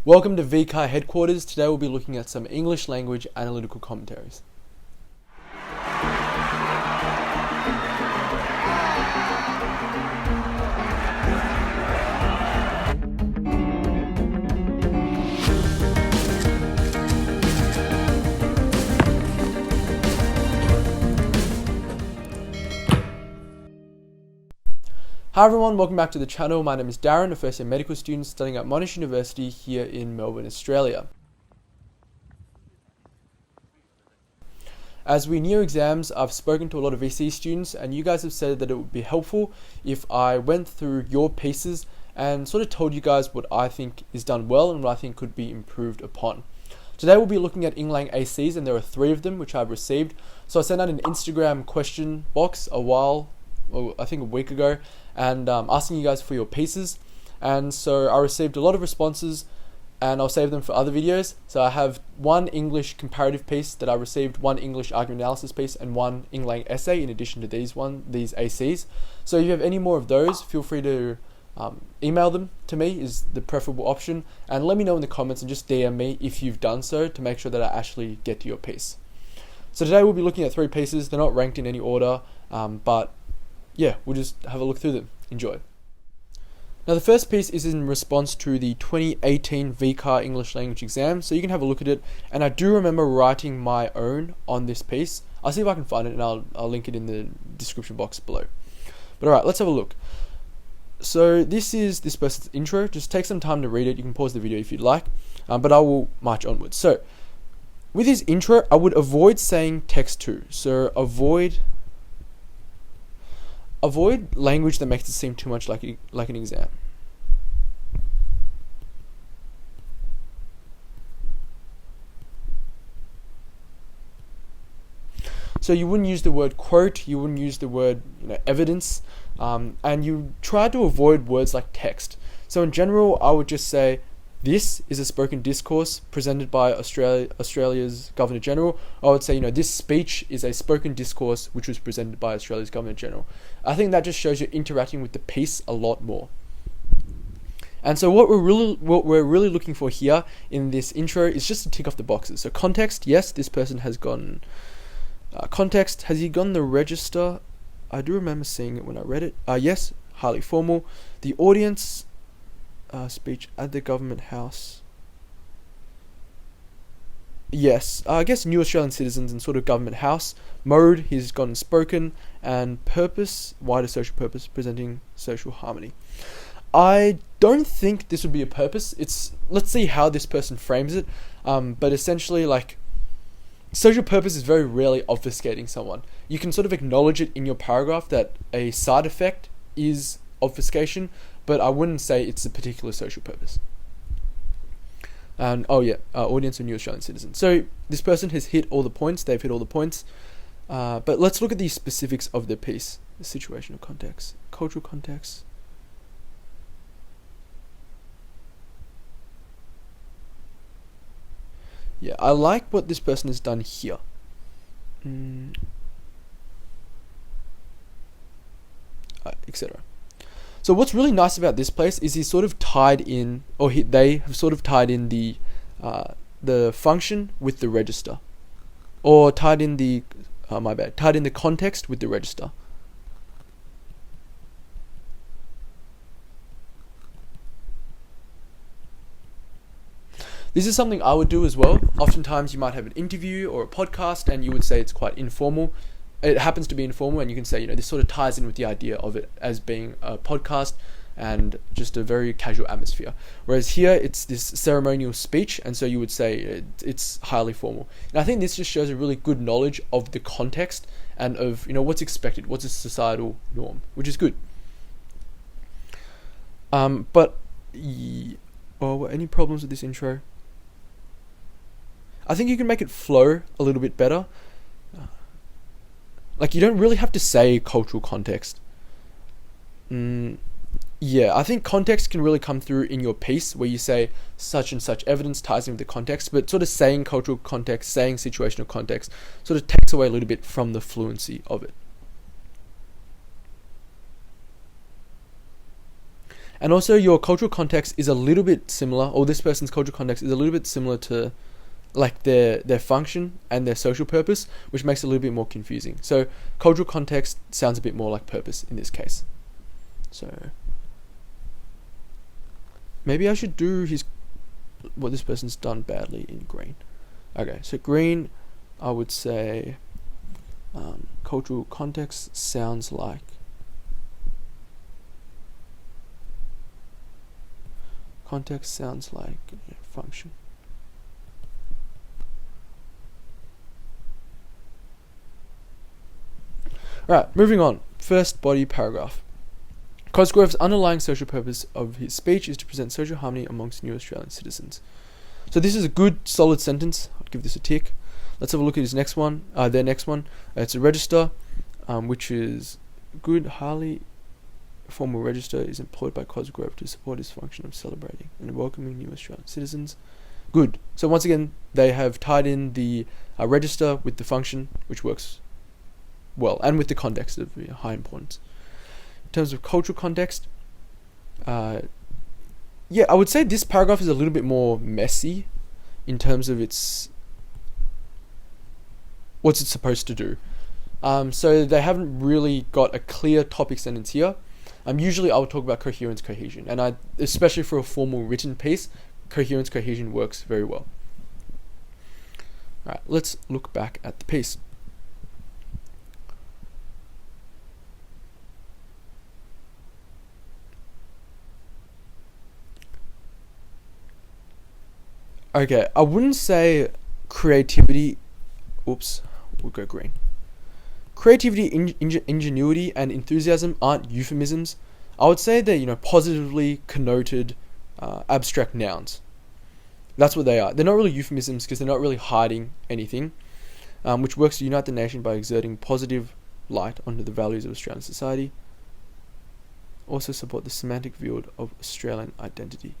Welcome to VCAR headquarters. Today we'll be looking at some English language analytical commentaries. Hi everyone, welcome back to the channel. My name is Darren, a first year medical student studying at Monash University here in Melbourne, Australia. As we near exams, I've spoken to a lot of VC students and you guys have said that it would be helpful if I went through your pieces and sort of told you guys what I think is done well and what I think could be improved upon. Today we'll be looking at Englang ACs and there are 3 of them which I've received. So I sent out an Instagram question box a week ago, and asking you guys for your pieces, and so I received a lot of responses and I'll save them for other videos. So I have 1 English comparative piece that I received, 1 English argument analysis piece, and 1 Englang essay in addition to these ACs. So if you have any more of those, feel free to email them to me is the preferable option, and let me know in the comments and just DM me if you've done so to make sure that I actually get to your piece. So today we'll be looking at 3 pieces. They're not ranked in any order, but yeah, we'll just have a look through them. Enjoy. Now the first piece is in response to the 2018 VCAR English language exam, so you can have a look at it, and I do remember writing my own on this piece. I'll see if I can find it and I'll link it in the description box below. But alright, let's have a look. So this is this person's intro. Just take some time to read it. You can pause the video if you'd like, but I will march onwards. So with his intro, I would avoid saying text to. So avoid language that makes it seem too much like an exam. So you wouldn't use the word quote, you wouldn't use the word evidence, and you try to avoid words like text. So in general, I would just say, this is a spoken discourse presented by Australia's Governor General. I would say, this speech is a spoken discourse which was presented by Australia's Governor General. I think that just shows you're interacting with the piece a lot more. And so what we're really looking for here in this intro is just to tick off the boxes. So context, yes, this person has gone. Context, has he gone the register? I do remember seeing it when I read it. Yes, highly formal. The audience. Speech at the government house. Yes, I guess new Australian citizens and sort of government house. Mode, he's gone spoken. And purpose, wider social purpose, presenting social harmony. I don't think this would be a purpose. Let's see how this person frames it. But essentially, social purpose is very rarely obfuscating someone. You can sort of acknowledge it in your paragraph that a side effect is obfuscation, but I wouldn't say it's a particular social purpose. And audience of new Australian citizens. So this person has hit all the points. They've hit all the points. But let's look at the specifics of the piece. The situational context, cultural context. Yeah, I like what this person has done here. Etc. So what's really nice about this place is he's sort of tied in, they have sort of tied in the function with the register, or tied in the context with the register. This is something I would do as well. Oftentimes you might have an interview or a podcast and you would say it's quite informal. It happens to be informal, and you can say, this sort of ties in with the idea of it as being a podcast and just a very casual atmosphere. Whereas here, it's this ceremonial speech, and so you would say it's highly formal. And I think this just shows a really good knowledge of the context and of, what's expected, what's a societal norm, which is good. Any problems with this intro? I think you can make it flow a little bit better. You don't really have to say cultural context. Yeah, I think context can really come through in your piece where you say such and such evidence ties in with the context, but sort of saying cultural context, saying situational context, sort of takes away a little bit from the fluency of it. And also your cultural context is a little bit similar, or this person's cultural context is a little bit similar to like their function and their social purpose, which makes it a little bit more confusing. So cultural context sounds a bit more like purpose in this case. So maybe I should do what this person's done badly in green. Okay, so green, I would say cultural context sounds like function. Alright, moving on. First body paragraph. Cosgrove's underlying social purpose of his speech is to present social harmony amongst new Australian citizens. So this is a good, solid sentence. I'd give this a tick. Let's have a look at his next one. Their next one. It's a register, which is good. Highly formal register is employed by Cosgrove to support his function of celebrating and welcoming new Australian citizens. Good. So once again, they have tied in the register with the function, which works well, and with the context of high importance. In terms of cultural context, I would say this paragraph is a little bit more messy in terms of what's it supposed to do. So they haven't really got a clear topic sentence here. Usually I would talk about coherence, cohesion, and especially for a formal written piece, coherence, cohesion works very well. Alright, let's look back at the piece. Okay, I wouldn't say creativity. Oops, we'll go green. Creativity, ingenuity, and enthusiasm aren't euphemisms. I would say they're positively connoted abstract nouns. That's what they are. They're not really euphemisms because they're not really hiding anything, which works to unite the nation by exerting positive light onto the values of Australian society. Also support the semantic field of Australian identity.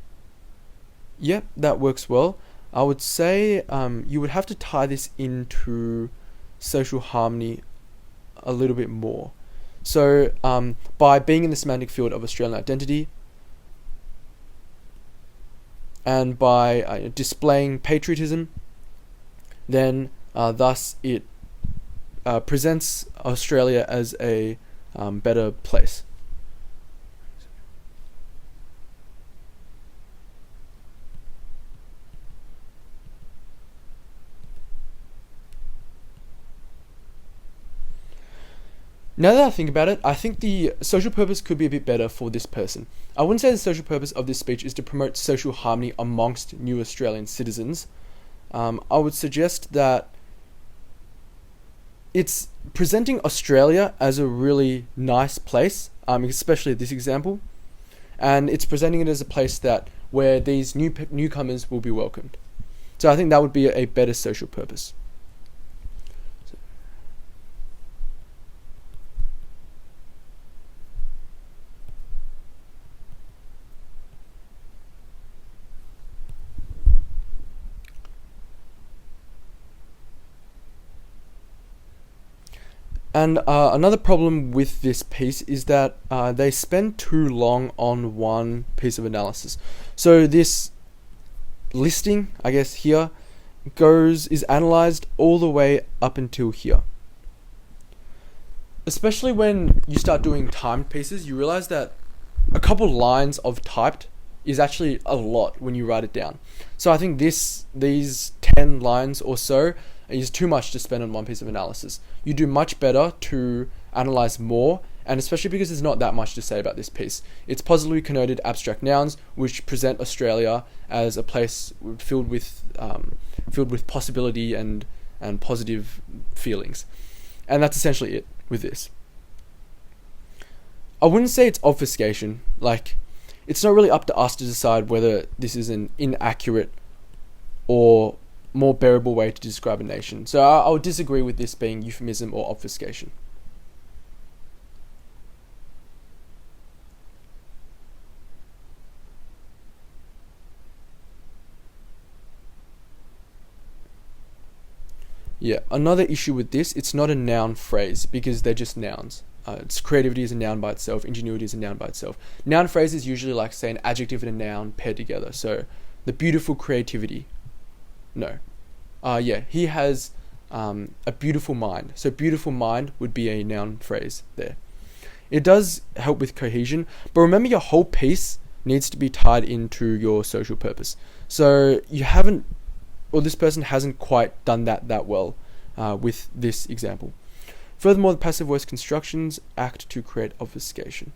Yep, that works well. I would say you would have to tie this into social harmony a little bit more. So by being in the semantic field of Australian identity and by displaying patriotism, then thus it presents Australia as a better place. Now that I think about it, I think the social purpose could be a bit better for this person. I wouldn't say the social purpose of this speech is to promote social harmony amongst new Australian citizens. I would suggest that it's presenting Australia as a really nice place, especially this example, and it's presenting it as a place where these newcomers will be welcomed. So I think that would be a better social purpose. And another problem with this piece is that they spend too long on one piece of analysis. So this listing, I guess here, is analyzed all the way up until here. Especially when you start doing timed pieces, you realize that a couple lines of typed is actually a lot when you write it down. So I think these 10 lines or so is too much to spend on one piece of analysis. You do much better to analyze more, and especially because there's not that much to say about this piece. It's positively connoted abstract nouns which present Australia as a place filled with possibility and positive feelings. And that's essentially it with this. I wouldn't say it's obfuscation. It's not really up to us to decide whether this is an inaccurate or more bearable way to describe a nation. So I would disagree with this being euphemism or obfuscation. Yeah, another issue with this, it's not a noun phrase because they're just nouns. creativity is a noun by itself, ingenuity is a noun by itself. Noun phrases usually like say an adjective and a noun paired together. So the beautiful creativity. No. He has a beautiful mind. So beautiful mind would be a noun phrase there. It does help with cohesion, but remember your whole piece needs to be tied into your social purpose. So this person hasn't quite done that well with this example. Furthermore, the passive voice constructions act to create obfuscation.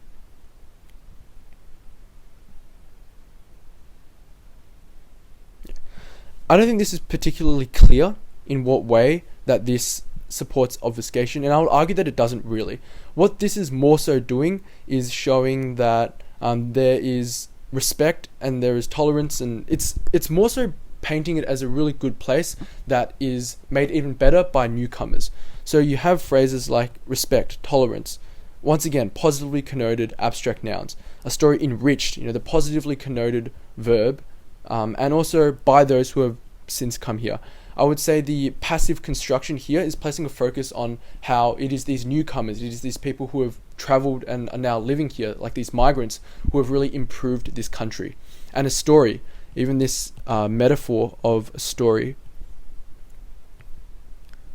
I don't think this is particularly clear in what way that this supports obfuscation, and I would argue that it doesn't really. What this is more so doing is showing that there is respect and there is tolerance, and it's more so painting it as a really good place that is made even better by newcomers. So you have phrases like respect, tolerance, once again positively connoted abstract nouns, a story enriched, the positively connoted verb, and also by those who have since come here. I would say the passive construction here is placing a focus on how it is these newcomers, it is these people who have traveled and are now living here, like these migrants, who have really improved this country. And a story, even this metaphor of a story,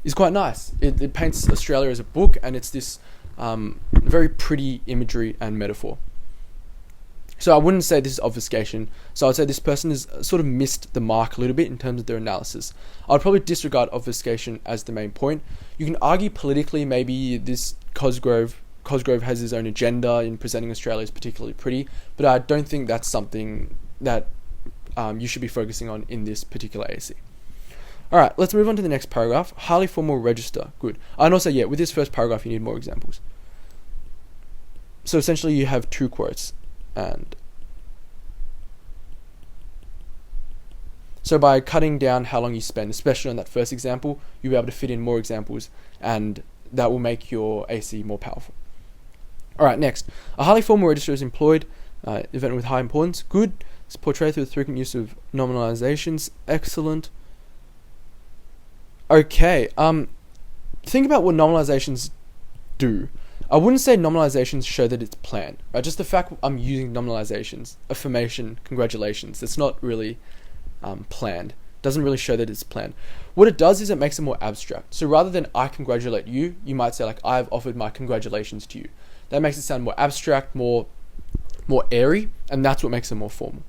is quite nice. It paints Australia as a book, and it's this very pretty imagery and metaphor. So I wouldn't say this is obfuscation. So I'd say this person has sort of missed the mark a little bit in terms of their analysis. I'd probably disregard obfuscation as the main point. You can argue politically maybe this Cosgrove has his own agenda in presenting Australia as particularly pretty, but I don't think that's something that you should be focusing on in this particular AC. Alright, let's move on to the next paragraph. Highly formal register. Good. And also, with this first paragraph you need more examples. So essentially you have two quotes. And so by cutting down how long you spend, especially on that first example, you'll be able to fit in more examples, and that will make your AC more powerful. Alright, next. A highly formal register is employed, event with high importance. Good. It's portrayed through the frequent use of nominalizations. Excellent. Okay. Think about what nominalizations do. I wouldn't say nominalizations show that it's planned, right? Just the fact I'm using nominalizations, affirmation, congratulations, that's not really planned. Doesn't really show that it's planned. What it does is it makes it more abstract. So rather than I congratulate you, you might say like I've offered my congratulations to you. That makes it sound more abstract, more airy, and that's what makes it more formal.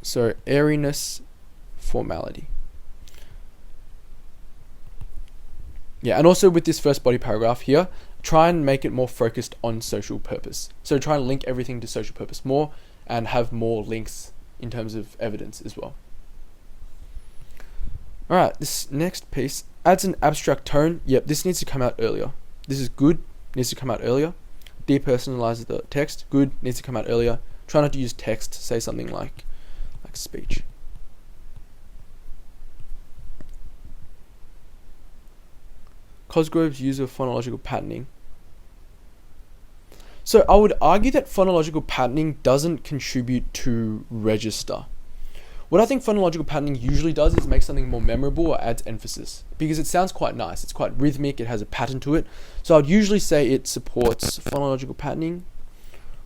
So airiness, formality. Yeah, and also with this first body paragraph here, try and make it more focused on social purpose. So try and link everything to social purpose more and have more links in terms of evidence as well. Alright, this next piece adds an abstract tone. Yep, this needs to come out earlier. This is good, needs to come out earlier. Depersonalize the text, good, needs to come out earlier. Try not to use text, say something like speech. Cosgrove's use of phonological patterning. So I would argue that phonological patterning doesn't contribute to register. What I think phonological patterning usually does is make something more memorable or adds emphasis, because it sounds quite nice, it's quite rhythmic, it has a pattern to it. So I'd usually say it supports phonological patterning,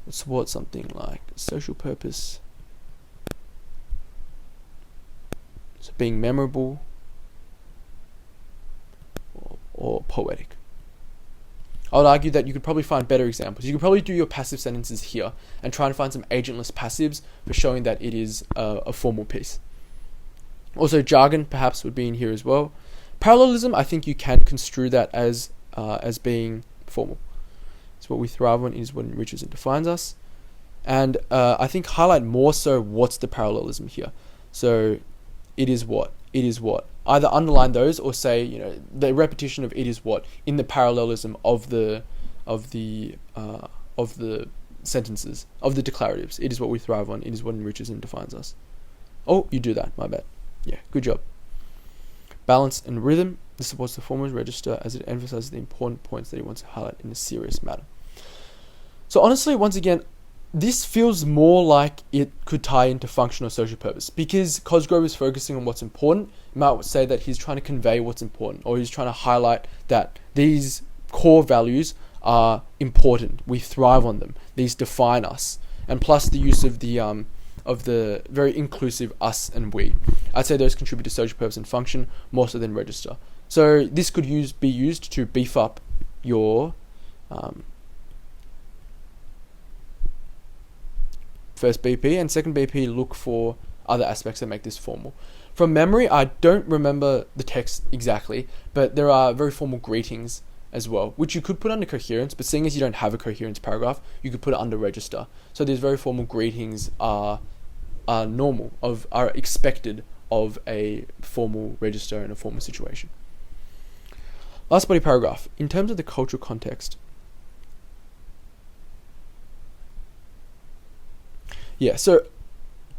it supports something like social purpose, so being memorable, or poetic. I would argue that you could probably find better examples. You could probably do your passive sentences here and try and find some agentless passives for showing that it is a formal piece. Also, jargon perhaps would be in here as well. Parallelism, I think you can construe that as being formal. So what we thrive on is what enriches and defines us. And I think highlight more so what's the parallelism here. So it is what. It is what. Either underline those or say, the repetition of it is what in the parallelism of the sentences, of the declaratives. It is what we thrive on. It is what enriches and defines us. Oh, you do that. My bad. Yeah, good job. Balance and rhythm. This supports the formal register as it emphasizes the important points that he wants to highlight in a serious manner. So honestly, once again, this feels more like it could tie into function or social purpose, because Cosgrove is focusing on what's important. You might say that he's trying to convey what's important, or he's trying to highlight that these core values are important. We thrive on them. These define us. And plus the use of the very inclusive us and we. I'd say those contribute to social purpose and function more so than register. So this could be used to beef up your first BP, and second BP, look for other aspects that make this formal. From memory, I don't remember the text exactly, but there are very formal greetings as well, which you could put under coherence, but seeing as you don't have a coherence paragraph, you could put it under register. So these very formal greetings are normal, are expected of a formal register in a formal situation. Last body paragraph. In terms of the cultural context, so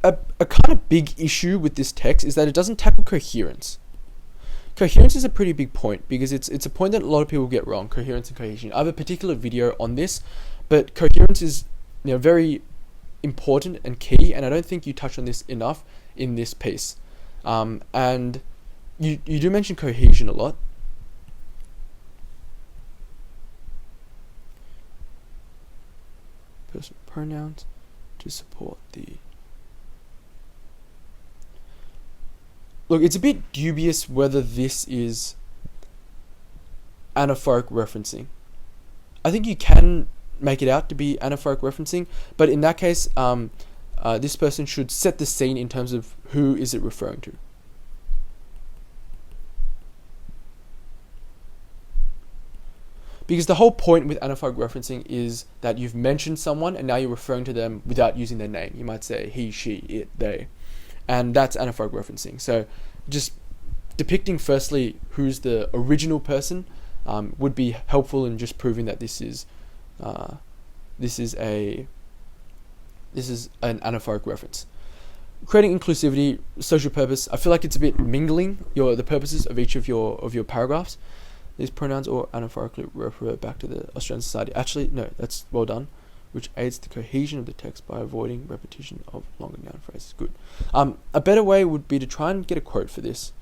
a kind of big issue with this text is that it doesn't tackle coherence. Coherence is a pretty big point because it's a point that a lot of people get wrong, coherence and cohesion. I have a particular video on this, but coherence is very important and key, and I don't think you touch on this enough in this piece. And you do mention cohesion a lot. Personal pronouns to support the... Look, it's a bit dubious whether this is anaphoric referencing. I think you can make it out to be anaphoric referencing, but in that case, this person should set the scene in terms of who is it referring to. Because the whole point with anaphoric referencing is that you've mentioned someone and now you're referring to them without using their name. You might say he, she, it, they. And that's anaphoric referencing. So just depicting firstly who's the original person would be helpful in just proving that this is an anaphoric reference. Creating inclusivity, social purpose. I feel like it's a bit mingling the purposes of each of your paragraphs. These pronouns or anaphorically refer back to the Australian society. Actually, no, that's well done. Which aids the cohesion of the text by avoiding repetition of longer noun phrases. Good. A better way would be to try and get a quote for this.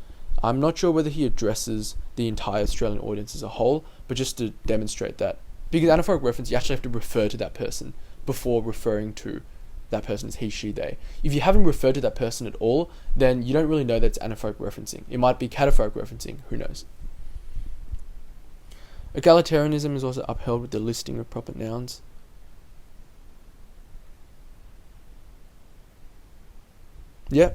I'm not sure whether he addresses the entire Australian audience as a whole, but just to demonstrate that. Because anaphoric reference, you actually have to refer to that person before referring to that person as he, she, they. If you haven't referred to that person at all, then you don't really know that's anaphoric referencing. It might be cataphoric referencing, who knows. Egalitarianism is also upheld with the listing of proper nouns. Yeah,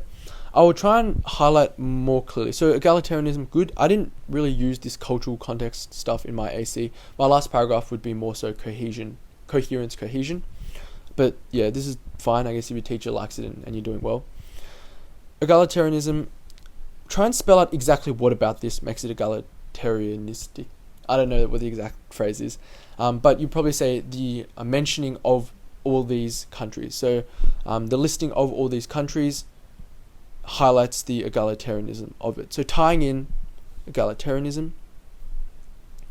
I will try and highlight more clearly. So egalitarianism, good. I didn't really use this cultural context stuff in my AC. My last paragraph would be more so cohesion. But yeah, this is fine. I guess if your teacher likes it and you're doing well. Egalitarianism, try and spell out exactly what about this makes it egalitarianistic. I don't know what the exact phrase is. But you probably say the mentioning of all these countries. So the listing of all these countries highlights the egalitarianism of it. So tying in egalitarianism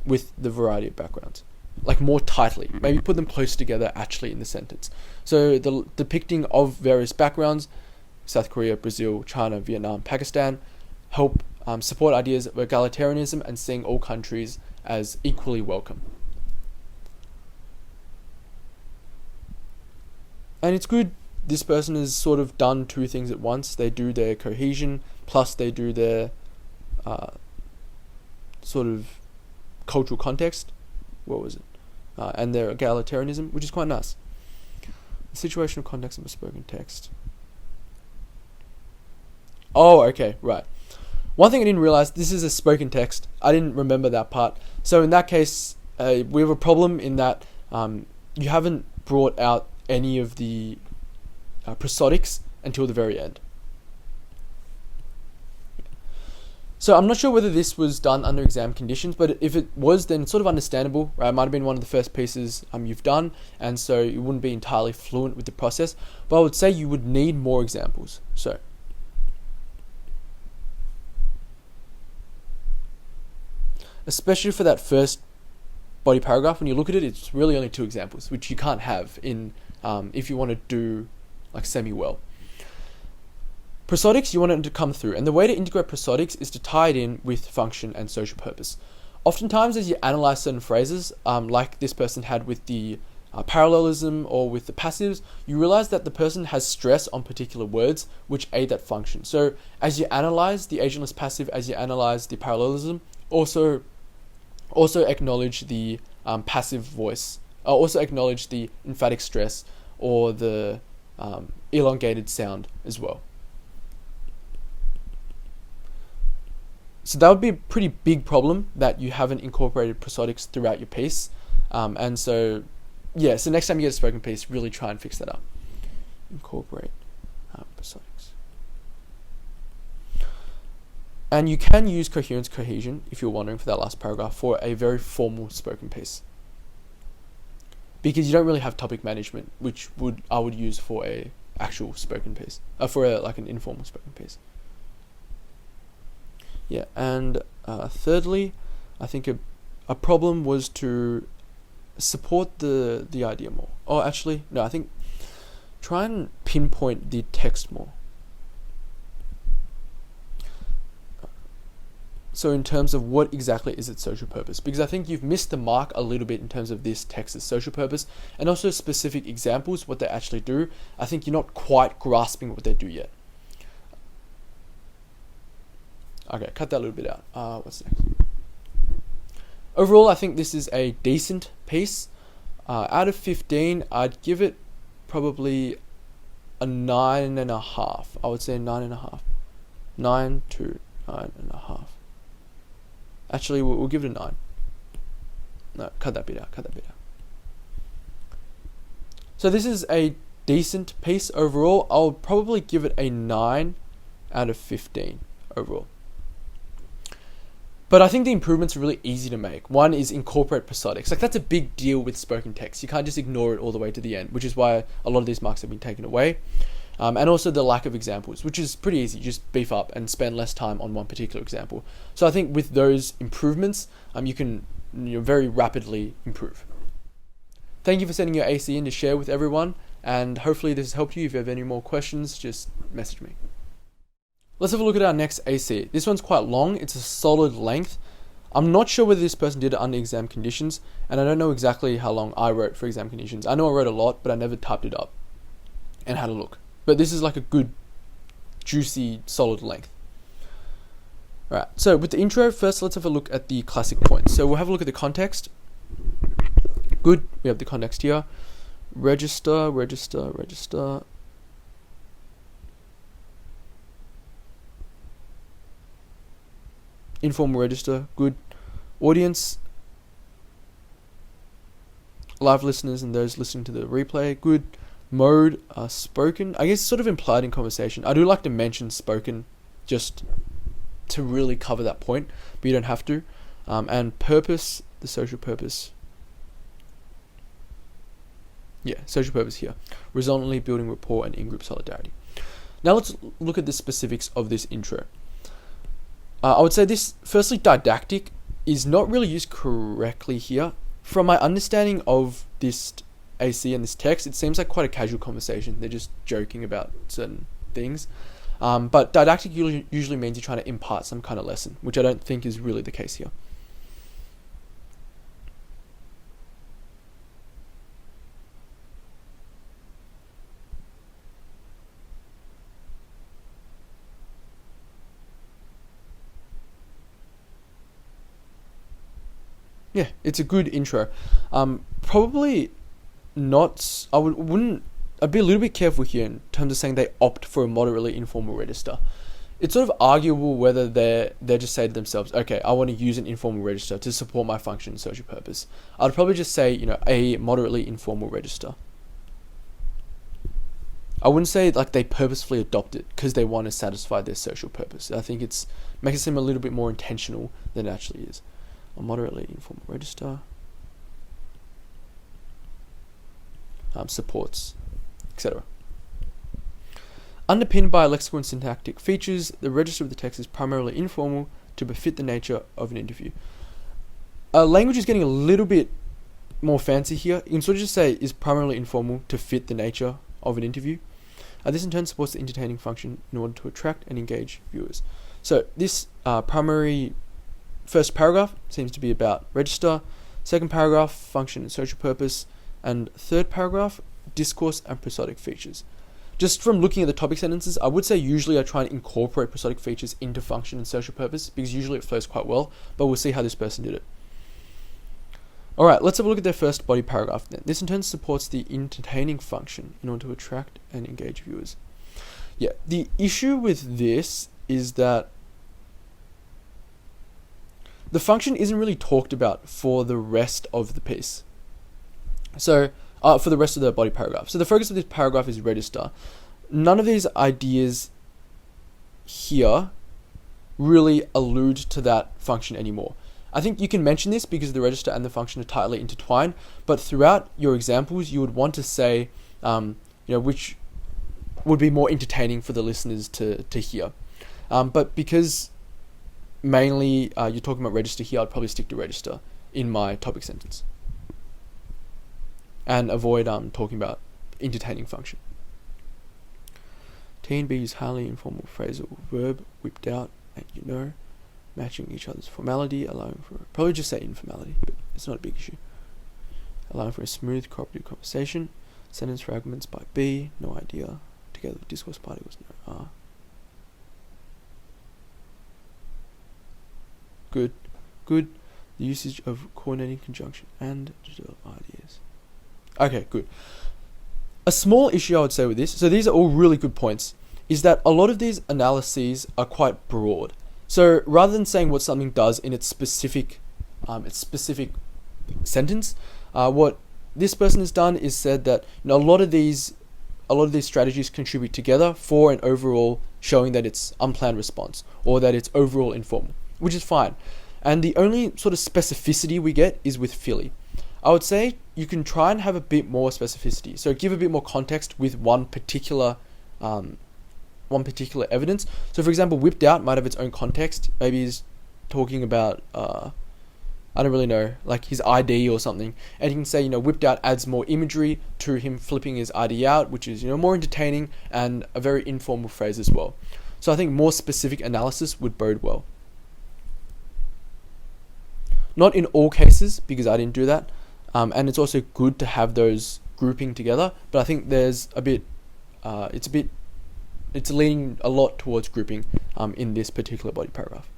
with the variety of backgrounds, like more tightly, maybe put them close together actually in the sentence. So the depicting of various backgrounds, South Korea, Brazil, China, Vietnam, Pakistan, help support ideas of egalitarianism and seeing all countries as equally welcome. And it's good this person has sort of done two things at once. They do their cohesion, plus they do their sort of cultural context. What was it? And their egalitarianism, which is quite nice. The situational context of a spoken text. Oh, okay, right. One thing I didn't realize, this is a spoken text. I didn't remember that part. So in that case, we have a problem in that you haven't brought out any of the prosodics until the very end. So I'm not sure whether this was done under exam conditions, but if it was, then it's sort of understandable, right? It might have been one of the first pieces you've done, and so you wouldn't be entirely fluent with the process. But I would say you would need more examples. So especially for that first body paragraph, when you look at it, it's really only two examples, which you can't have in if you want to do like semi-well. Prosodics, you want it to come through, and the way to integrate prosodics is to tie it in with function and social purpose. Oftentimes, as you analyze certain phrases, like this person had with the parallelism or with the passives, you realize that the person has stress on particular words which aid that function. So as you analyze the agentless passive, as you analyze the parallelism, also acknowledge the passive voice. Also acknowledge the emphatic stress or the elongated sound as well. So that would be a pretty big problem that you haven't incorporated prosodics throughout your piece. And so, yeah, so next time you get a spoken piece, really try and fix that up. Incorporate prosodics. And you can use coherence cohesion, if you're wondering, for that last paragraph, for a very formal spoken piece. Because you don't really have topic management, which I would use for a actual spoken piece, like an informal spoken piece. Yeah, and thirdly, I think a problem was to support the idea more. Oh, actually, no, I think try and pinpoint the text more. So in terms of what exactly is its social purpose, because I think you've missed the mark a little bit in terms of this text's social purpose, and also specific examples, what they actually do. I think you're not quite grasping what they do yet. Okay, cut that a little bit out. What's next? Overall, I think this is a decent piece. Out of 15, I'd give it probably a 9.5. I would say 9.5. 9 to 9.5. Actually, we'll give it a 9. No, cut that bit out. So this is a decent piece overall. I'll probably give it a 9 out of 15 overall. But I think the improvements are really easy to make. One is incorporate prosodics. Like, that's a big deal with spoken text. You can't just ignore it all the way to the end, which is why a lot of these marks have been taken away. And also the lack of examples, which is pretty easy. Just beef up and spend less time on one particular example. So I think with those improvements, you can very rapidly improve. Thank you for sending your AC in to share with everyone, and hopefully this has helped you. If you have any more questions, just message me. Let's have a look at our next AC. This one's quite long. It's a solid length. I'm not sure whether this person did it under exam conditions, and I don't know exactly how long I wrote for exam conditions. I know I wrote a lot, but I never typed it up and had a look. But this is like a good, juicy, solid length. Alright, so with the intro, first let's have a look at the classic points. So we'll have a look at the context. Good, we have the context here. Register. Informal register, good. Audience, live listeners and those listening to the replay, good. Mode, spoken, I guess sort of implied in conversation. I do like to mention spoken just to really cover that point, but you don't have to. And purpose, the social purpose. Yeah, social purpose here. Resultantly building rapport and in-group solidarity. Now let's look at the specifics of this intro. I would say this, firstly, didactic is not really used correctly here. From my understanding of this AC and this text, it seems like quite a casual conversation. They're just joking about certain things. But didactic usually means you're trying to impart some kind of lesson, which I don't think is really the case here. Yeah, it's a good intro. Probably not. I'd be a little bit careful here in terms of saying they opt for a moderately informal register. It's sort of arguable whether they just say to themselves, okay, I want to use an informal register to support my function and social purpose. I'd probably just say, a moderately informal register. I wouldn't say like they purposefully adopt it because they want to satisfy their social purpose. I think makes it seem a little bit more intentional than it actually is. A moderately informal register. Supports, etc. Underpinned by lexical and syntactic features, the register of the text is primarily informal to befit the nature of an interview. Language is getting a little bit more fancy here. You can sort of just say is primarily informal to fit the nature of an interview. This in turn supports the entertaining function in order to attract and engage viewers. So this primary first paragraph seems to be about register, second paragraph, function and social purpose, and third paragraph, discourse and prosodic features. Just from looking at the topic sentences, I would say usually I try and incorporate prosodic features into function and social purpose because usually it flows quite well, but we'll see how this person did it. Alright, let's have a look at their first body paragraph then. This in turn supports the entertaining function in order to attract and engage viewers. Yeah, the issue with this is that the function isn't really talked about for the rest of the piece. So, for the rest of the body paragraph. So the focus of this paragraph is register. None of these ideas here really allude to that function anymore. I think you can mention this because the register and the function are tightly intertwined, but throughout your examples, you would want to say, which would be more entertaining for the listeners to hear. But because mainly you're talking about register here, I'd probably stick to register in my topic sentence and avoid talking about entertaining function. T and B use highly informal phrasal verb, whipped out, and matching each other's formality, allowing for, probably just say informality, but it's not a big issue. Allowing for a smooth cooperative conversation. Sentence fragments by B, no idea. Together with discourse particles, no R. Good. The usage of coordinating conjunction and to develop ideas. Okay, good. A small issue I would say with this, so these are all really good points, is that a lot of these analyses are quite broad. So rather than saying what something does in its specific sentence, what this person has done is said that a lot of these strategies contribute together for an overall showing that it's unplanned response or that it's overall informal, which is fine. And the only sort of specificity we get is with Philly. I would say you can try and have a bit more specificity. So give a bit more context with one particular evidence. So for example, whipped out might have its own context. Maybe he's talking about, I don't really know, like his ID or something. And you can say, whipped out adds more imagery to him flipping his ID out, which is, more entertaining and a very informal phrase as well. So I think more specific analysis would bode well. Not in all cases, because I didn't do that. And it's also good to have those grouping together. But I think there's it's leaning a lot towards grouping in this particular body paragraph.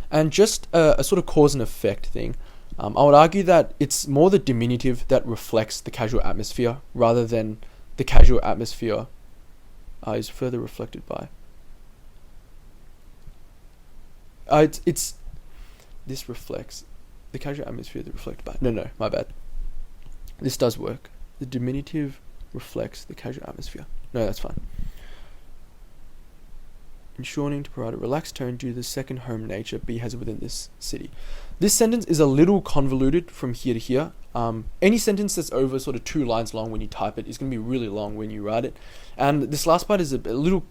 And just a sort of cause and effect thing, I would argue that it's more the diminutive that reflects the casual atmosphere rather than the casual atmosphere is further reflected by. This reflects the casual atmosphere that reflected by. No, my bad. This does work. The diminutive reflects the casual atmosphere. No, that's fine. Ensuring to provide a relaxed tone due to the second home nature B has within this city. This sentence is a little convoluted from here to here. Any sentence that's over sort of 2 lines long when you type it is going to be really long when you write it. And this last part is a little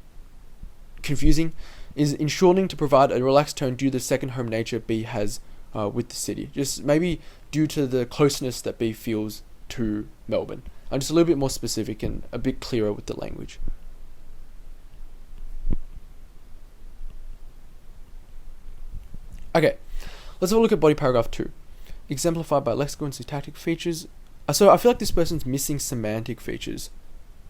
confusing. Is ensuring to provide a relaxed tone due to the second home nature B has with the city. Just maybe due to the closeness that B feels to Melbourne. I'm just a little bit more specific and a bit clearer with the language. Okay, let's have a look at body paragraph 2. Exemplified by lexical and syntactic features. So I feel like this person's missing semantic features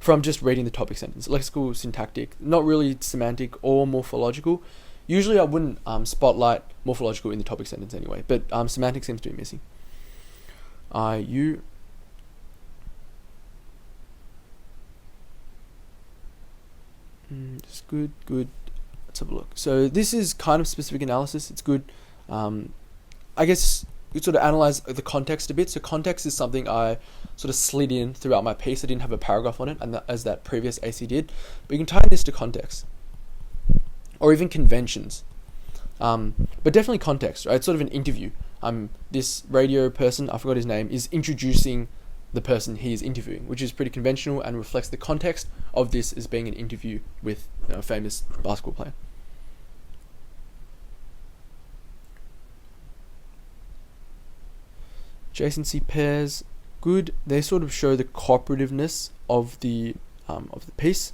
from just reading the topic sentence. Lexical, syntactic, not really semantic or morphological. Usually I wouldn't spotlight morphological in the topic sentence anyway, but semantic seems to be missing. Just good. Let's have a look. So this is kind of specific analysis. It's good. I guess you sort of analyze the context a bit. So context is something I sort of slid in throughout my piece. I didn't have a paragraph on it, and as that previous AC did. But you can tie this to context, or even conventions. But definitely context, right? It's sort of an interview. This radio person, I forgot his name, is introducing the person he is interviewing, which is pretty conventional and reflects the context of this as being an interview with a famous basketball player. Adjacency pairs, good. They sort of show the cooperativeness of the piece.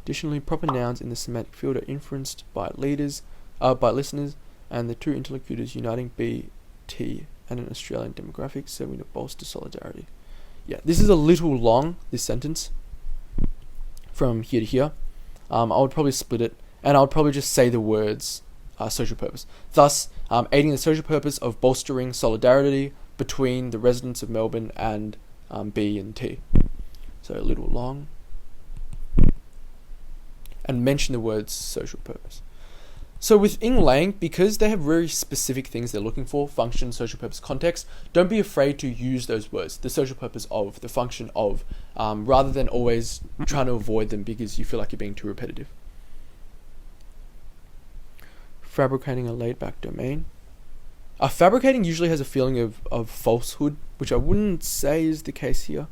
Additionally, proper nouns in the semantic field are inferenced by listeners, and the two interlocutors uniting B, T, and an Australian demographic, serving to bolster solidarity. Yeah, this is a little long, this sentence, from here to here. I would probably split it, and I would probably just say the words social purpose. Thus, aiding the social purpose of bolstering solidarity between the residents of Melbourne and B and T. So a little long. And mention the words social purpose. So with Ing Lang, because they have very specific things they're looking for, function, social purpose, context, don't be afraid to use those words, the social purpose of, the function of, rather than always trying to avoid them because you feel like you're being too repetitive. Fabricating a laid-back domain. Fabricating usually has a feeling of falsehood, which I wouldn't say is the case here.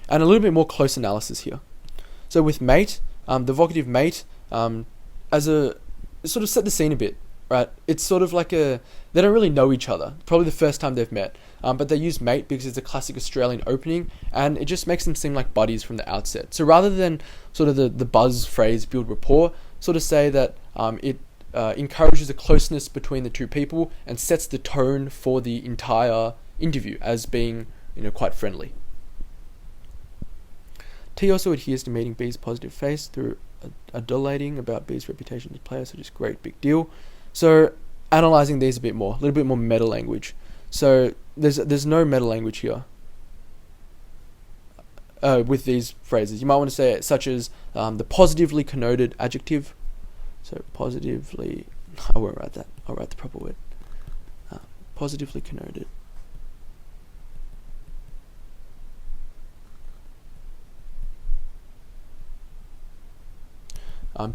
And a little bit more close analysis here. So with mate, the vocative mate, as a sort of set the scene a bit, right? It's sort of like they don't really know each other. Probably the first time they've met, but they use mate because it's a classic Australian opening, and it just makes them seem like buddies from the outset. So rather than sort of the buzz phrase build rapport, sort of say that it encourages a closeness between the two people and sets the tone for the entire interview as being, quite friendly. T also adheres to meeting B's positive face through adulating about B's reputation as a player, so just great, big deal. So analysing these a bit more, a little bit more meta language. So there's no meta language here with these phrases. You might want to say it such as the positively connoted adjective. So positively, I won't write that. I'll write the proper word. Positively connoted.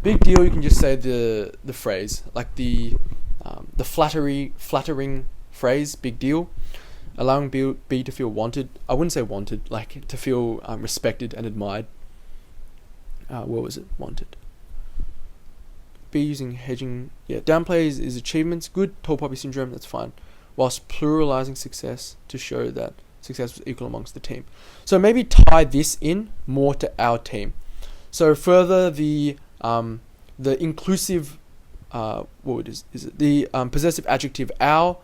Big deal, you can just say the phrase, like the flattering phrase, big deal. Allowing B to feel wanted. I wouldn't say wanted, like to feel respected and admired. What was it? Wanted. B using hedging. Yeah, downplays his achievements. Good. Tall poppy syndrome, that's fine. Whilst pluralizing success to show that success was equal amongst the team. So maybe tie this in more to our team. So further the inclusive, the possessive adjective our,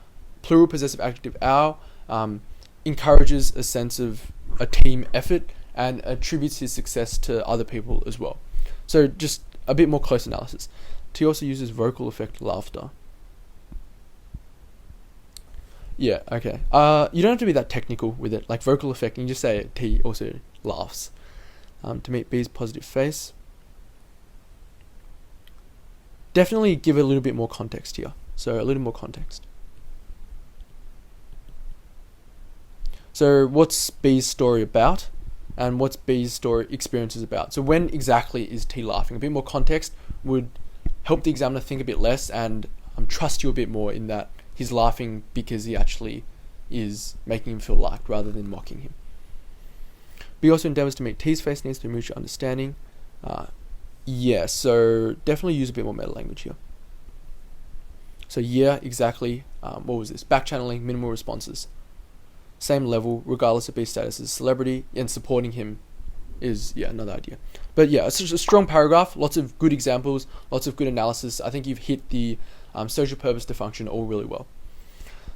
plural possessive adjective our, encourages a sense of a team effort and attributes his success to other people as well. So just a bit more close analysis. T also uses vocal effect laughter. Yeah, okay. You don't have to be that technical with it. Like vocal effect, you can just say T also laughs. To meet B's positive face. Definitely give it a little bit more context here. So a little more context. So what's B's story about? And what's B's story experiences about? So when exactly is T laughing? A bit more context would help the examiner think a bit less and trust you a bit more in that he's laughing because he actually is making him feel liked rather than mocking him. B also endeavours to meet T's face needs to be mutual understanding. Yeah, so definitely use a bit more meta language here. So yeah, exactly. What was this? Back-channeling, minimal responses. Same level, regardless of B's status as celebrity, and supporting him is, another idea. But yeah, it's just a strong paragraph, lots of good examples, lots of good analysis. I think you've hit the social purpose to function all really well.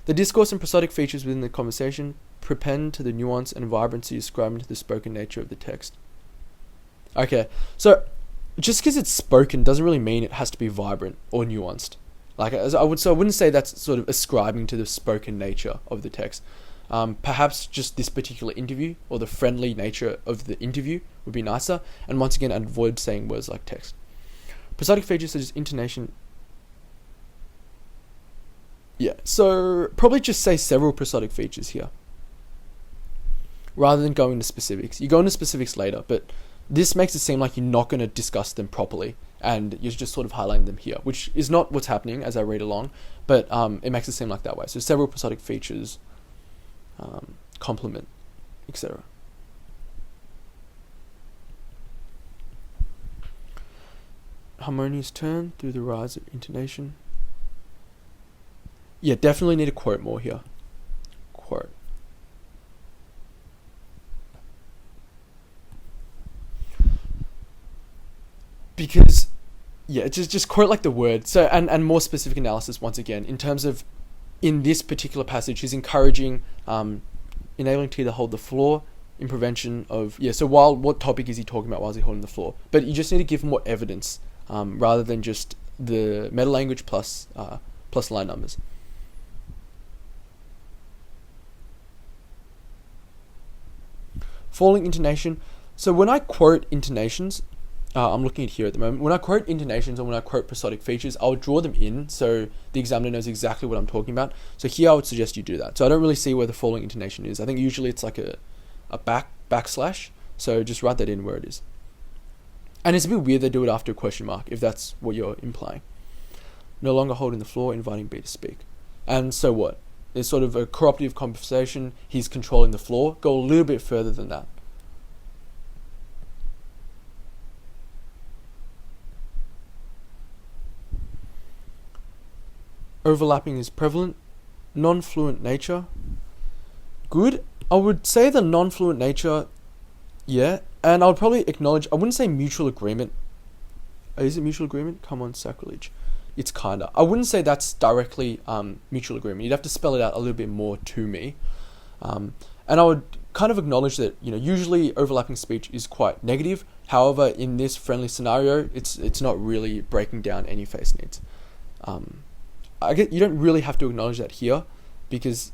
The discourse and prosodic features within the conversation prepend to the nuance and vibrancy ascribed to the spoken nature of the text. Okay, so just because it's spoken doesn't really mean it has to be vibrant or nuanced. I wouldn't say that's sort of ascribing to the spoken nature of the text. Perhaps just this particular interview or the friendly nature of the interview would be nicer. And once again, I'd avoid saying words like text. Prosodic features such as intonation. Yeah, so probably just say several prosodic features here, rather than going into specifics. You go into specifics later, but this makes it seem like you're not going to discuss them properly, and you're just sort of highlighting them here, which is not what's happening as I read along, but it makes it seem like that way. So several prosodic features, complement, etc. Harmonious turn through the rise of intonation. Yeah, definitely need to quote more here. Quote. Yeah, just quote like the word. So and more specific analysis once again in terms of in this particular passage, he's encouraging enabling T to hold the floor in prevention of So while what topic is he talking about? While is he holding the floor? But you just need to give more evidence rather than just the meta language plus line numbers. Falling intonation. So when I quote intonations, I'm looking at here at the moment. When I quote intonations or when I quote prosodic features, I'll draw them in so the examiner knows exactly what I'm talking about. So here I would suggest you do that. So I don't really see where the falling intonation is. I think usually it's like a backslash. So just write that in where it is. And it's a bit weird they do it after a question mark, if that's what you're implying. No longer holding the floor, inviting B to speak. And so what? There's sort of a cooperative conversation. He's controlling the floor. Go a little bit further than that. Overlapping is prevalent. Non-fluent nature. Good. I would say the non-fluent nature, yeah. And I would probably acknowledge, I wouldn't say mutual agreement. Is it mutual agreement? Come on, sacrilege. It's kinda. I wouldn't say that's directly mutual agreement. You'd have to spell it out a little bit more to me. And I would kind of acknowledge that, usually overlapping speech is quite negative. However, in this friendly scenario, it's not really breaking down any face needs. I get you don't really have to acknowledge that here, because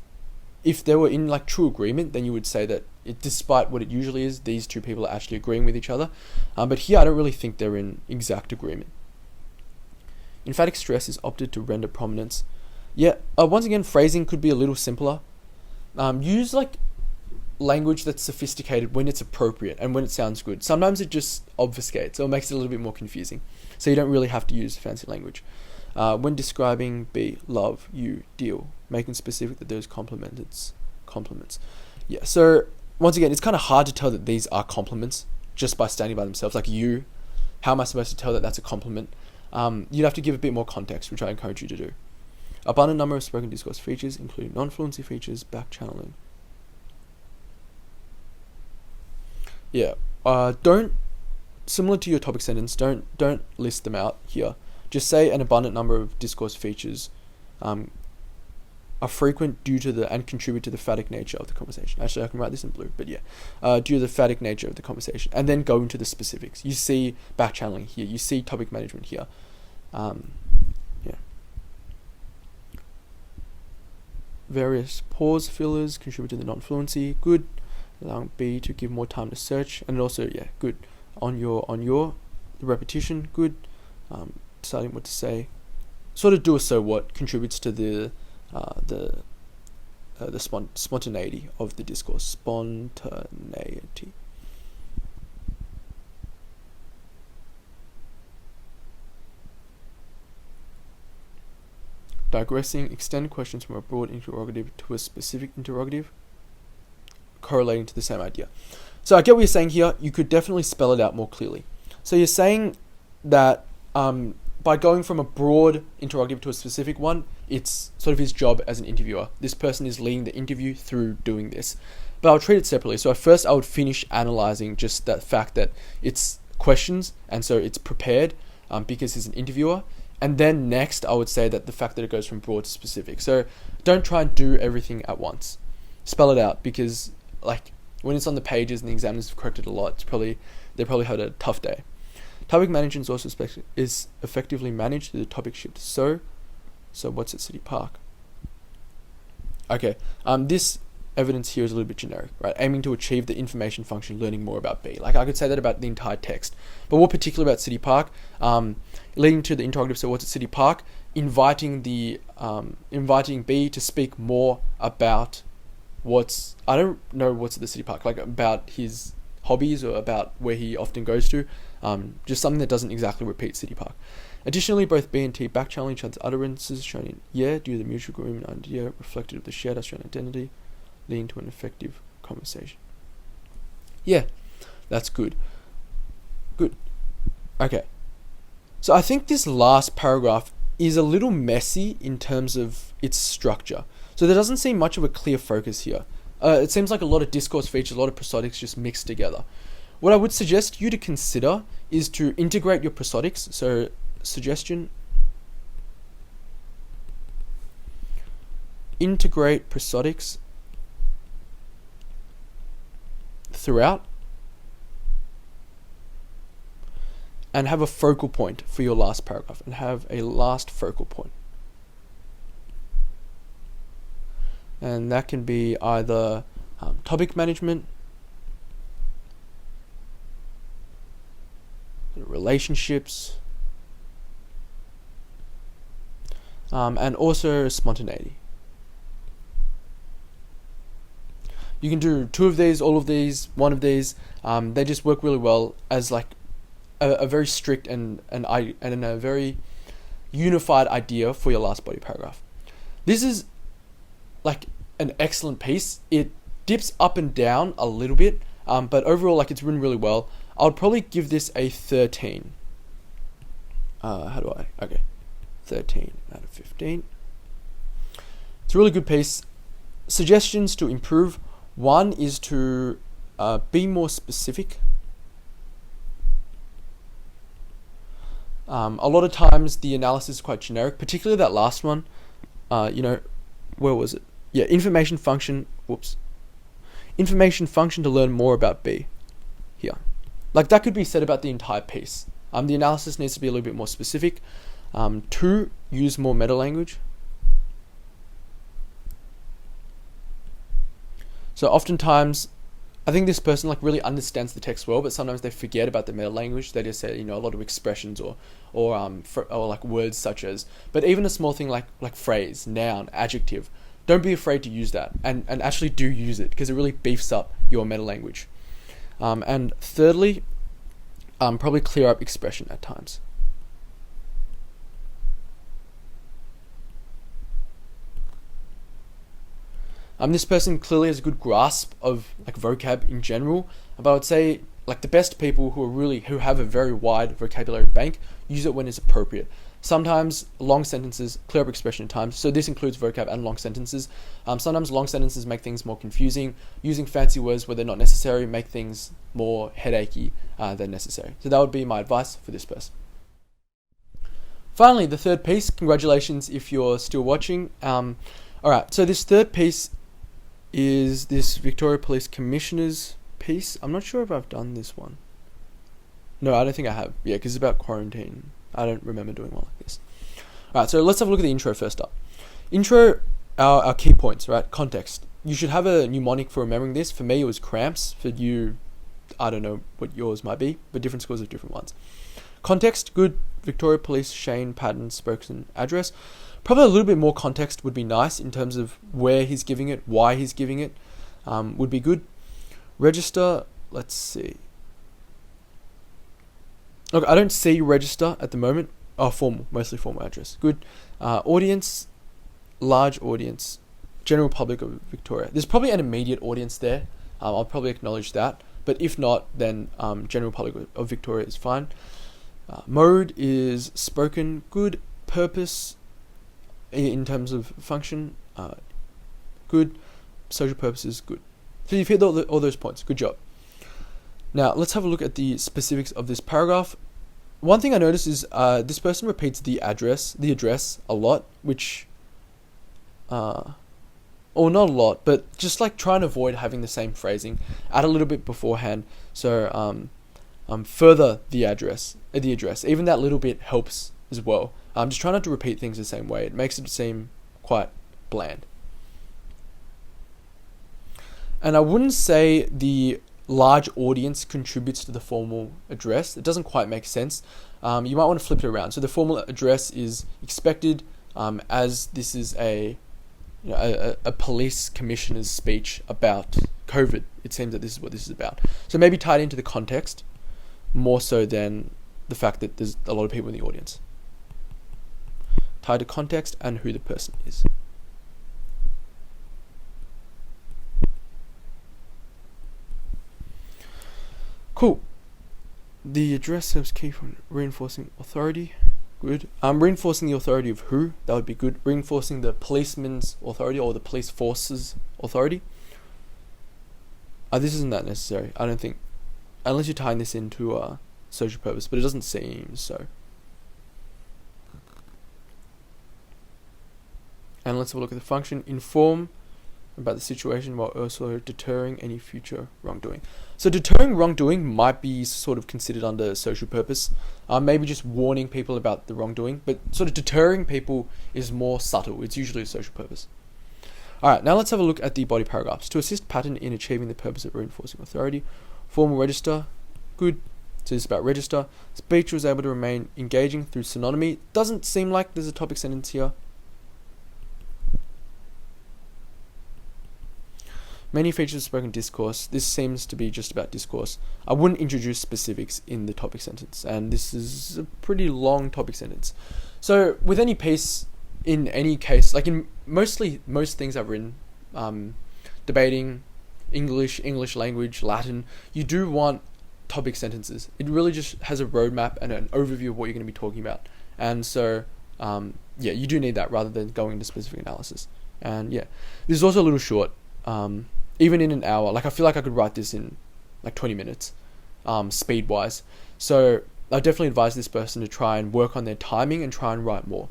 if they were in like true agreement, then you would say that despite what it usually is, these two people are actually agreeing with each other. But here, I don't really think they're in exact agreement. Emphatic stress is opted to render prominence. Yeah, once again, phrasing could be a little simpler. Use like language that's sophisticated when it's appropriate and when it sounds good. Sometimes it just obfuscates or makes it a little bit more confusing. So you don't really have to use fancy language. When describing B, love, you, deal, making specific that those compliments. Yeah, so once again, it's kind of hard to tell that these are compliments just by standing by themselves. Like you, how am I supposed to tell that that's a compliment? You'd have to give a bit more context, which I encourage you to do. Abundant number of spoken discourse features, including non-fluency features, back-channeling. Yeah, don't, similar to your topic sentence, don't list them out here. Just say an abundant number of discourse features are frequent due to and contribute to the phatic nature of the conversation. Actually, I can write this in blue, but yeah. Due to the phatic nature of the conversation. And then go into the specifics. You see back-channeling here. You see topic management here. Yeah. Various pause fillers contribute to the non-fluency. Good. Allowing B to give more time to search. And also, yeah, good. On your the repetition, good. Deciding what to say. Sort of do a so what contributes to the spontaneity of the discourse. Spontaneity. Digressing, extend questions from a broad interrogative to a specific interrogative, correlating to the same idea. So I get what you're saying here. You could definitely spell it out more clearly. So you're saying that by going from a broad interrogative to a specific one, it's sort of his job as an interviewer. This person is leading the interview through doing this. But I'll treat it separately. So at first I would finish analyzing just that fact that it's questions, and so it's prepared because he's an interviewer. And then next I would say that the fact that it goes from broad to specific. So don't try and do everything at once. Spell it out, because like when it's on the pages and the examiners have corrected a lot, they probably had a tough day. Topic management is also is effectively managed through the topic shift. So what's at City Park? Okay, this evidence here is a little bit generic, right? Aiming to achieve the information function, learning more about B. Like I could say that about the entire text, but what particular about City Park? Leading to the interrogative. So what's at City Park? Inviting B to speak more about I don't know what's at the City Park, like about his hobbies or about where he often goes to. Just something that doesn't exactly repeat City Park. Additionally, both B and T back-channeling each other's utterances shown in due to the mutual agreement idea reflected of the shared Australian identity, leading to an effective conversation. Yeah, that's good. Good. Okay. So I think this last paragraph is a little messy in terms of its structure. So there doesn't seem much of a clear focus here. It seems like a lot of discourse features, a lot of prosodics just mixed together. What I would suggest you to consider is to integrate your prosodics. So suggestion: integrate prosodics throughout and have a focal point for your last paragraph, and have a last focal point. And that can be either topic management, relationships, and also spontaneity. You can do 2 of these, all of these, 1 of these. They just work really well as like a very strict and a very unified idea for your last body paragraph. This is like an excellent piece. It dips up and down a little bit, but overall, like, it's written really well. I would probably give this a 13. 13 out of 15. It's a really good piece. Suggestions to improve: 1 is to be more specific. A lot of times the analysis is quite generic, particularly that last one. Where was it? Yeah, information function to learn more about B. Here. Like, that could be said about the entire piece. The analysis needs to be a little bit more specific. 2, use more meta language. So oftentimes, I think this person like really understands the text well, but sometimes they forget about the meta language. They just say, a lot of expressions or like words such as. But even a small thing like phrase, noun, adjective, don't be afraid to use that, and actually do use it, because it really beefs up your meta language. And thirdly, probably clear up expression at times. This person clearly has a good grasp of like vocab in general, but I would say like the best people who have a very wide vocabulary bank use it when it's appropriate. Sometimes long sentences clear up expression at times, so this includes vocab and long sentences. Sometimes long sentences make things more confusing. Using fancy words where they're not necessary make things more headachy than necessary. So that would be my advice for this person. Finally, the third piece. Congratulations if you're still watching. Alright, so this third piece is this Victoria Police Commissioner's piece. I'm not sure if I've done this one. No, I don't think I have. Yeah, because it's about quarantine. I don't remember doing one like this. Alright, so let's have a look at the intro first up. Intro, our key points, right? Context. You should have a mnemonic for remembering this. For me, it was cramps. For you, I don't know what yours might be, but different schools have different ones. Context, good. Victoria Police, Shane, Patton, spokesman, address. Probably a little bit more context would be nice in terms of where he's giving it, why he's giving it, would be good. Register, let's see. Okay, I don't see register at the moment. Formal, mostly formal address. Good. Audience, large audience, general public of Victoria. There's probably an immediate audience there. I'll probably acknowledge that. But if not, then general public of Victoria is fine. Mode is spoken. Good. Purpose, in terms of function, good. Social purposes, good. So you've hit all those points. Good job. Now let's have a look at the specifics of this paragraph. One thing I noticed is this person repeats the address a lot, which, or not a lot, but just like try and avoid having the same phrasing. Add a little bit beforehand. So further the address. Even that little bit helps as well. Just try not to repeat things the same way. It makes it seem quite bland. And I wouldn't say the large audience contributes to the formal address. It doesn't quite make sense. You might want to flip it around. So the formal address is expected, as this is a police commissioner's speech about COVID. It seems that this is what this is about. So maybe tie it into the context more so than the fact that there's a lot of people in the audience. Tied to context and who the person is. Cool. The address serves key for reinforcing authority. Good. Reinforcing the authority of who? That would be good. Reinforcing the policeman's authority or the police force's authority. This isn't that necessary. I don't think, unless you're tying this into social purpose, but it doesn't seem so. And let's have a look at the function. Inform about the situation while also deterring any future wrongdoing. So deterring wrongdoing might be sort of considered under social purpose. Maybe just warning people about the wrongdoing, but sort of deterring people is more subtle. It's usually a social purpose. Alright, now let's have a look at the body paragraphs. To assist pattern in achieving the purpose of reinforcing authority. Formal register, good. So this is about register. Speech was able to remain engaging through synonymy. Doesn't seem like there's a topic sentence here. Many features of spoken discourse. This seems to be just about discourse. I wouldn't introduce specifics in the topic sentence, and this is a pretty long topic sentence. So with any piece, in any case, like in most things I've written, debating, English language, Latin, you do want topic sentences. It really just has a roadmap and an overview of what you're going to be talking about. And so, you do need that rather than going into specific analysis. And yeah, this is also a little short. Even in an hour, like I feel like I could write this in like 20 minutes, speed wise. So I definitely advise this person to try and work on their timing and try and write more.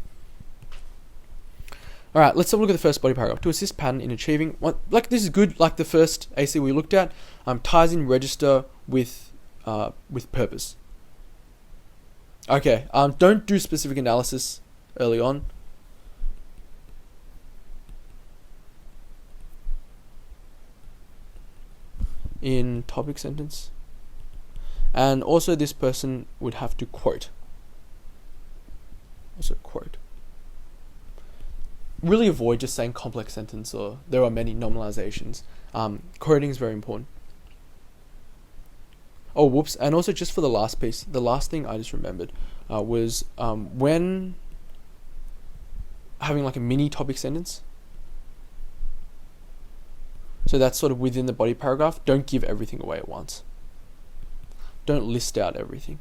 Alright, let's have a look at the first body paragraph. To assist pattern in achieving, like this is good, like the first AC we looked at, ties in register with purpose. Okay, don't do specific analysis early on. In topic sentence, and also this person would have to quote. Really avoid just saying complex sentence or there are many nominalizations. Quoting is very important. Oh, whoops! And also just for the last piece, the last thing I just remembered was when having like a mini topic sentence. So that's sort of within the body paragraph. Don't give everything away at once. Don't list out everything.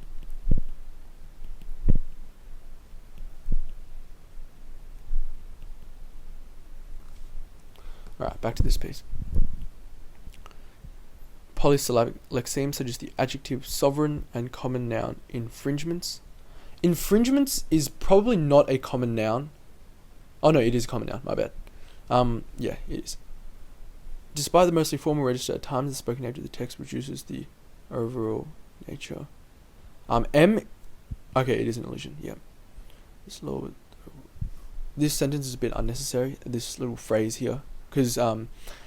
Alright, back to this piece. Polysyllabic lexemes such as the adjective sovereign and common noun infringements. Infringements is probably not a common noun. Oh no, it is a common noun, my bad. Yeah, it is. Despite the mostly formal register, at times the spoken nature of the text reduces the overall nature. Okay, it is an elision. Yeah. This sentence is a bit unnecessary. This little phrase here, because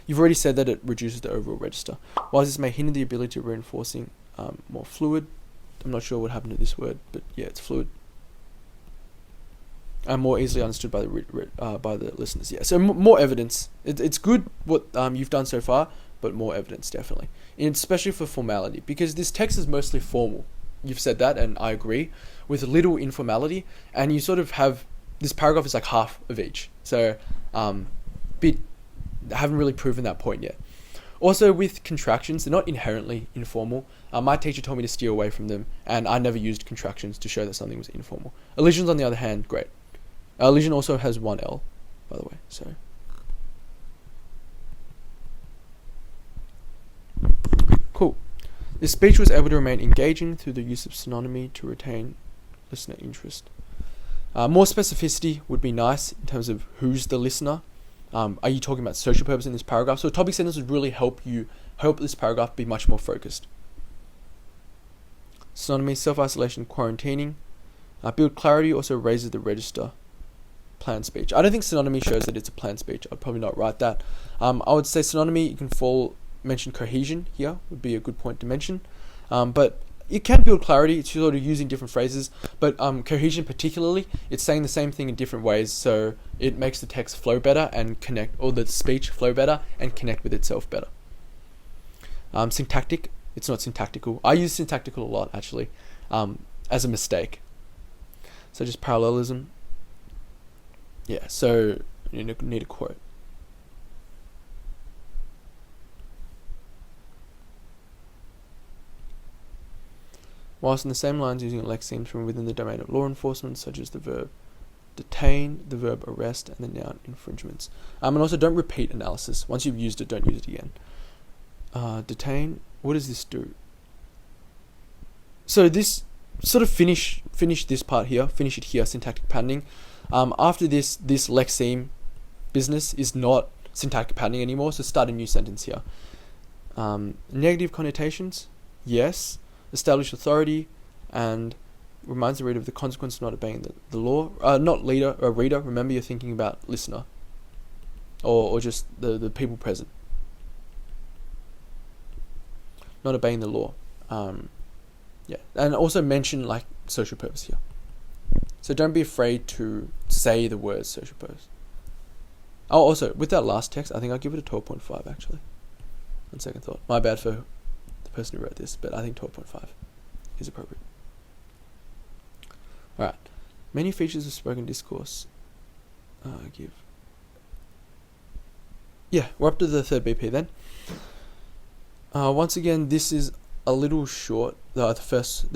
you've already said that it reduces the overall register. While this may hinder the ability of reinforcing more fluid. I'm not sure what happened to this word, but yeah, it's fluid. And more easily understood by the listeners. Yeah, so more evidence. It's good what you've done so far, but more evidence definitely, and especially for formality, because this text is mostly formal. You've said that, and I agree, with little informality, and you sort of have this paragraph is like half of each. So, haven't really proven that point yet. Also, with contractions, they're not inherently informal. My teacher told me to steer away from them, and I never used contractions to show that something was informal. Elisions, on the other hand, great. Elision also has one L, by the way, so. Cool. This speech was able to remain engaging through the use of synonymy to retain listener interest. More specificity would be nice in terms of who's the listener. Are you talking about social purpose in this paragraph? So a topic sentence would really help this paragraph be much more focused. Synonymy, self-isolation, quarantining. Build clarity also raises the register. Planned speech. I don't think synonymy shows that it's a planned speech. I'd probably not write that. I would say synonymy, you can mention cohesion here, would be a good point to mention. But it can build clarity. It's sort of using different phrases. But cohesion particularly, it's saying the same thing in different ways. So it makes the text flow better and connect, or the speech flow better and connect with itself better. Syntactic, it's not syntactical. I use syntactical a lot, actually, as a mistake. So just parallelism. Yeah, so you need a quote. Whilst in the same lines, using lexemes from within the domain of law enforcement, such as the verb detain, the verb arrest, and the noun infringements. And also don't repeat analysis. Once you've used it, don't use it again. Detain, what does this do? So this sort of finish this part here, finish it here, syntactic patterning. After this lexeme business is not syntactic patterning anymore, so start a new sentence here. Negative connotations, yes. Establish authority, and reminds the reader of the consequence of not obeying the law. Not leader or reader. Remember, you're thinking about listener, or just the people present. Not obeying the law. Yeah, and also mention like social purpose here. So don't be afraid to say the words social purpose. Oh, also with that last text, I think I'll give it a 12.5 actually. On second thought, my bad for the person who wrote this, but I think 12.5 is appropriate. All right, many features of spoken discourse. Yeah, we're up to the third BP then. Once again, this is a little short. The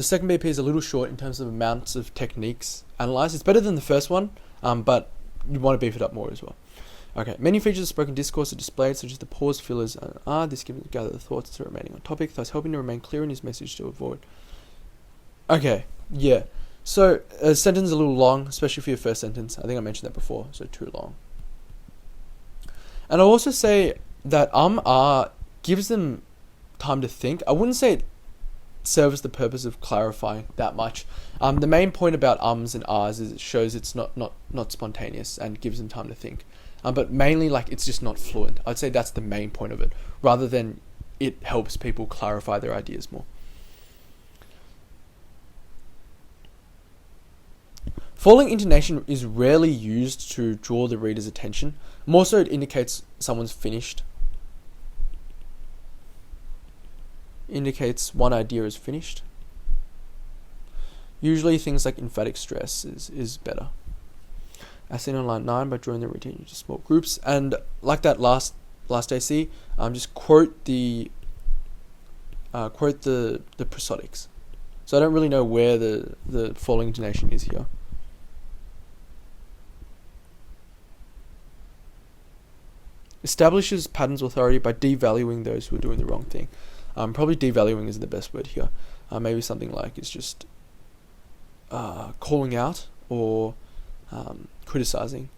second BP is a little short in terms of amounts of techniques analyzed. It's better than the first one, but you want to beef it up more as well. Okay, many features of spoken discourse are displayed, such as the pause, fillers, and this gives gather the thoughts to remaining on topic, thus helping to remain clear in his message to avoid. Okay, yeah. So a sentence is a little long, especially for your first sentence. I think I mentioned that before, so too long. And I'll also say that gives them time to think. I wouldn't say it serves the purpose of clarifying that much. The main point about ums and ahs is it shows it's not spontaneous and gives them time to think. But mainly, like, it's just not fluent. I'd say that's the main point of it, rather than it helps people clarify their ideas more. Falling intonation is rarely used to draw the reader's attention. More so, it indicates someone's finished. Indicates one idea is finished. Usually, things like emphatic stress is better. As seen on line 9, by drawing the reading into small groups, and like that last AC, just quote the prosodics. So I don't really know where the falling intonation is here. Establishes patterns of authority by devaluing those who are doing the wrong thing. Probably devaluing isn't the best word here. Maybe something like it's just calling out or criticizing.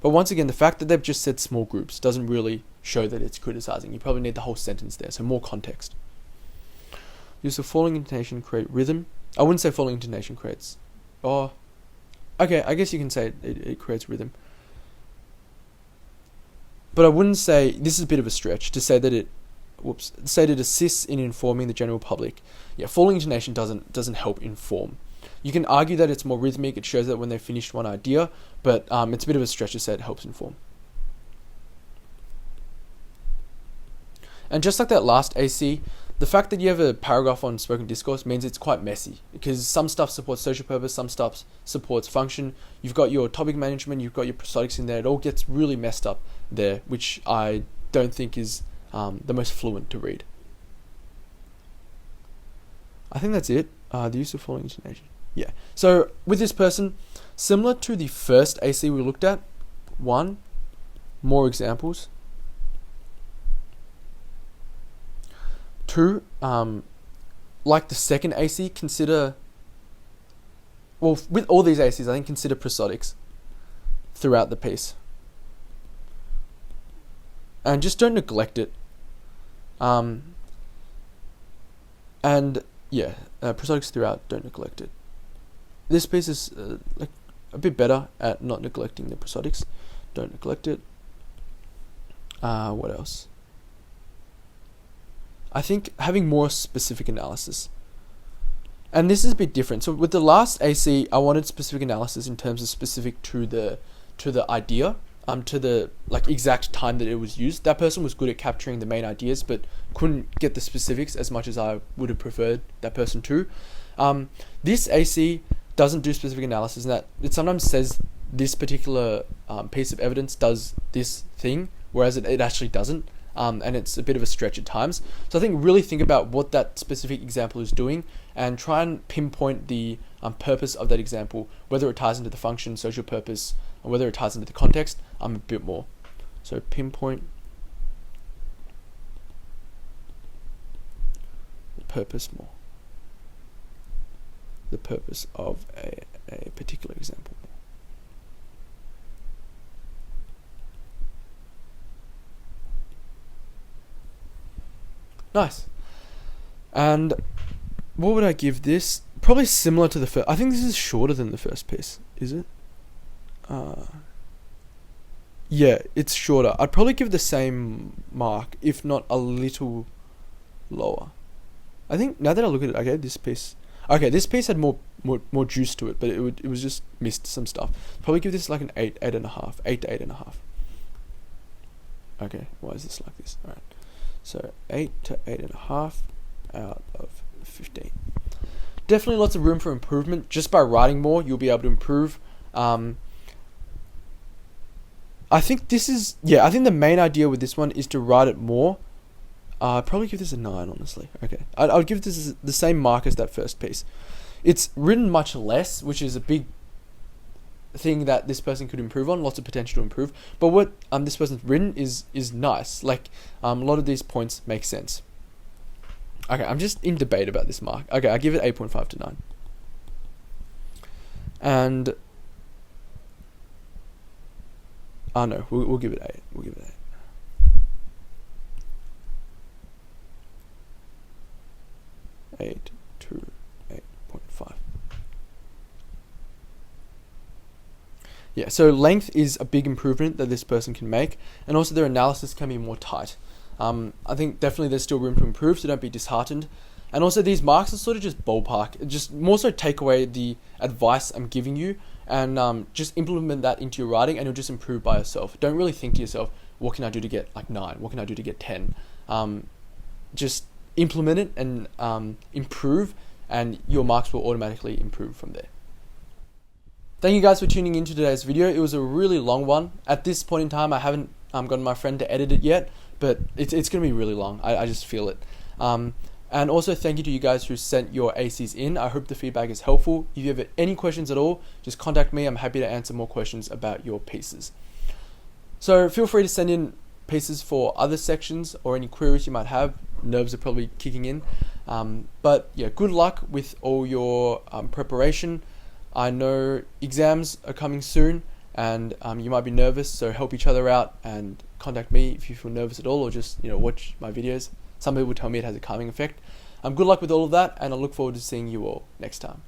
But once again, the fact that they've just said small groups doesn't really show that it's criticizing. You probably need the whole sentence there, so more context. Use of falling intonation create rhythm. I wouldn't say falling intonation creates. Oh, okay, I guess you can say it creates rhythm. But I wouldn't say, this is a bit of a stretch to say that it assists in informing the general public. Yeah, falling intonation doesn't help inform. You can argue that it's more rhythmic, it shows that when they finished one idea, but it's a bit of a stretch to say it helps inform. And just like that last AC, the fact that you have a paragraph on spoken discourse means it's quite messy, because some stuff supports social purpose, some stuff supports function. You've got your topic management, you've got your prosodics in there. It all gets really messed up there, which I don't think is the most fluent to read. I think that's it. The use of falling intonation. Yeah. So with this person, similar to the first AC we looked at, 1, more examples. 2, like the second AC, consider, well, with all these ACs, I think consider prosodics throughout the piece. And just don't neglect it. And yeah, prosodics throughout, don't neglect it. This piece is like a bit better at not neglecting the prosodics. Don't neglect it. What else? I think having more specific analysis. And this is a bit different. So with the last AC, I wanted specific analysis in terms of specific to the idea, to the like exact time that it was used. That person was good at capturing the main ideas, but couldn't get the specifics as much as I would have preferred that person to. This AC doesn't do specific analysis, and that it sometimes says this particular piece of evidence does this thing, whereas it actually doesn't. And it's a bit of a stretch at times. So I think really think about what that specific example is doing and try and pinpoint the purpose of that example, whether it ties into the function, social purpose, or whether it ties into the context, a bit more. So pinpoint the purpose more. The purpose of a particular example. Nice. And what would I give this? Probably similar to the first. I think this is shorter than the first piece. Is it? Yeah, it's shorter. I'd probably give the same mark, if not a little lower. I think now that I look at it, okay, this piece had more juice to it, but it was just missed some stuff. Probably give this like an 8 to 8.5. Okay, why is this like this? All right, so 8 to 8.5 out of 15. Definitely lots of room for improvement. Just by writing more, you'll be able to improve. I think the main idea with this one is to write it more. I'd probably give this a 9, honestly. Okay, I'll give this the same mark as that first piece. It's written much less, which is a big thing that this person could improve on. Lots of potential to improve. But what this person's written is nice. Like a lot of these points make sense. Okay, I'm just in debate about this mark. Okay, I give it 8.5 to 9. And no, we'll give it 8. We'll give it 8. 8 to 8.5. Yeah, so length is a big improvement that this person can make, and also their analysis can be more tight. I think definitely there's still room to improve, so don't be disheartened. And also these marks are sort of just ballpark. Just more so take away the advice I'm giving you and just implement that into your writing, and you'll just improve by yourself. Don't really think to yourself, what can I do to get like 9? What can I do to get 10? Just implement it and improve, and your marks will automatically improve from there. Thank you guys for tuning into today's video. It was a really long one. At this point in time, I haven't gotten my friend to edit it yet, but it's going to be really long. I just feel it. And also thank you to you guys who sent your ACs in. I hope the feedback is helpful. If you have any questions at all, just contact me. I'm happy to answer more questions about your pieces. So feel free to send in pieces for other sections or any queries you might have. Nerves are probably kicking in. But yeah, good luck with all your preparation. I know exams are coming soon, and you might be nervous, so help each other out and contact me if you feel nervous at all, or just watch my videos. Some people tell me it has a calming effect. Good luck with all of that, and I look forward to seeing you all next time.